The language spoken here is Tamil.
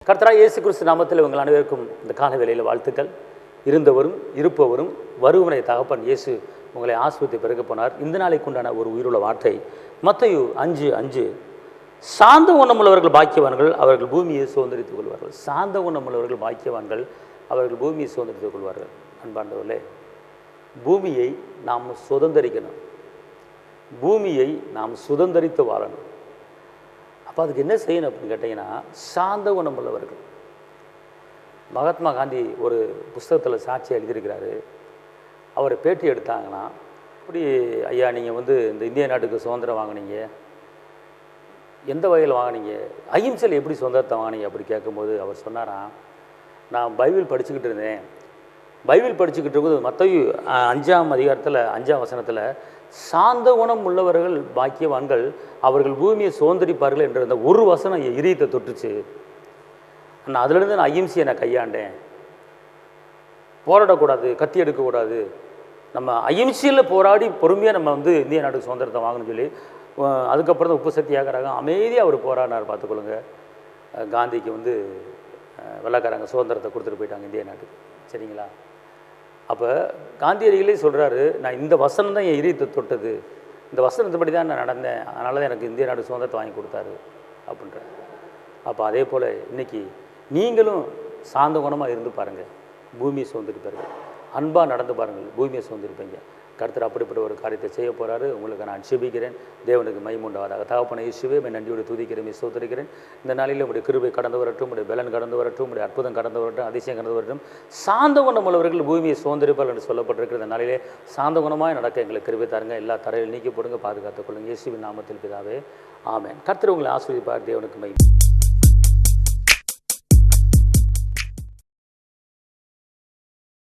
கர்த்தராகிய இயேசு கிறிஸ்து நாமத்தில் உங்கள் அனைவருக்கும் இந்த கால வேளையில் வாழ்த்துக்கள். இருந்தவரும் இருப்பவரும் வருவனை தகப்பன் இயேசு உங்களை ஆஸ்பத்திரி பிறகு போனார். இந்த நாளைக்கு உண்டான ஒரு உயிருள்ள வார்த்தை மத்தேயு 5:5. சாந்த குணமுள்ளவர்கள் பாக்கியவான்கள், அவர்கள் பூமியை சுதந்திரித்துக் கொள்வார்கள். சாந்த குணமுள்ளவர்கள் பாக்கியவான்கள், அவர்கள் பூமியை சுதந்திரித்துக் கொள்வார்கள். அன்பார்ந்தவர்களே, பூமியை நாம் சுதந்திரிக்கணும். பூமியை நாம் சுதந்திரித்து வாழணும். அப்போ அதுக்கு என்ன செய்யணும் அப்படின்னு கேட்டிங்கன்னா, சாந்த குணமுள்ளவர்கள். மகாத்மா காந்தி ஒரு புஸ்தகத்தில் சாட்சி எழுதியிருக்கிறாரு. அவரை பேட்டி எடுத்தாங்கன்னா, இப்படி ஐயா நீங்கள் இந்த இந்திய நாட்டுக்கு சுதந்திரம் வாங்கினீங்க, எந்த வகையில் வாங்கினீங்க, அஹிம்சையில் எப்படி சுதந்திரத்தை வாங்கினீங்க அப்படி கேட்கும்போது அவர் சொன்னாராம், நான் பைபிள் படிச்சுக்கிட்டு இருந்தேன். பைபிள் படிச்சுக்கிட்டு இருக்கும்போது மத்தேயு 5ஆம் அதிகாரத்தில் 5ஆம் வசனத்தில் சாந்த குணம் உள்ளவர்கள் பாக்கியவான்கள், அவர்கள் பூமியை சுதந்திரிப்பார்கள் என்ற அந்த ஒரு வசனம் என் இதயத்தை தொட்டுச்சு. நான் அதிலிருந்து நான் அஹிம்சையை நான் கையாண்டேன். போராடக்கூடாது, கத்தி எடுக்கக்கூடாது, நம்ம அஹிம்சையில் போராடி பொறுமையாக நம்ம இந்திய நாட்டுக்கு சுதந்திரத்தை வாங்கணும்னு சொல்லி அதுக்கப்புறம் தான் உப்பு சத்தியாகராக அமைதியாக அவர் போராடினார். பார்த்துக்கொள்ளுங்க. காந்திக்கு வெள்ளைக்காரங்க சுதந்திரத்தை கொடுத்துட்டு போயிட்டாங்க இந்திய நாட்டுக்கு. சரிங்களா? அப்போ காந்தியடிகளே சொல்கிறாரு, நான் இந்த வசனம் தான் என் இதயத்தை தொட்டது, இந்த வசனத்தைப்படி தான் நான் நடந்தேன், அதனால தான் எனக்கு இந்திய நாடு சுதந்திரத்தை வாங்கி கொடுத்தாரு அப்படின்ற. அப்போ அதே போல் இன்றைக்கி நீங்களும் சாந்த குணமாக இருந்து பாருங்கள், பூமியை சுதந்திரிப்பார்கள். அன்பாக நடந்து பாருங்கள், பூமியை சுதந்திரிப்பீங்க. கர்த்தர் அப்படிப்பட்ட ஒரு காரியத்தை செய்ய போகிறாரு. உங்களுக்கு நான் செபிக்கிறேன். தேவனுக்கு மகிமை உண்டாவதாக. தகப்பனே இயேசுவே, நன்றியோடு துதிக்கிறேன், ஸ்தோத்திரிக்கிறேன். இந்த நாளில் உடைய கிருபை கடந்து வரட்டும், உடைய பலன் கடந்து வரட்டும், உடைய அற்புதம் கடந்து வரட்டும், அதிசயம் கடந்து வரட்டும். சாந்த குணமுள்ளவர்கள் பூமியை சுதந்திரிப்பார்கள் என்று சொல்லப்பட்டிருக்கிற இந்த நாளிலே சாந்த குணமாக நடக்க எங்களுக்கு கிருபை தாருங்க. எல்லா தரையில் நீக்கி போடுங்க, பாதுகாத்துக் கொள்ளுங்க. இயேசுவின் நாமத்தில் பிதாவே, ஆமென். கர்த்தர் உங்களை ஆசீர்வதிப்பார். தேவனுக்கு மகிமை.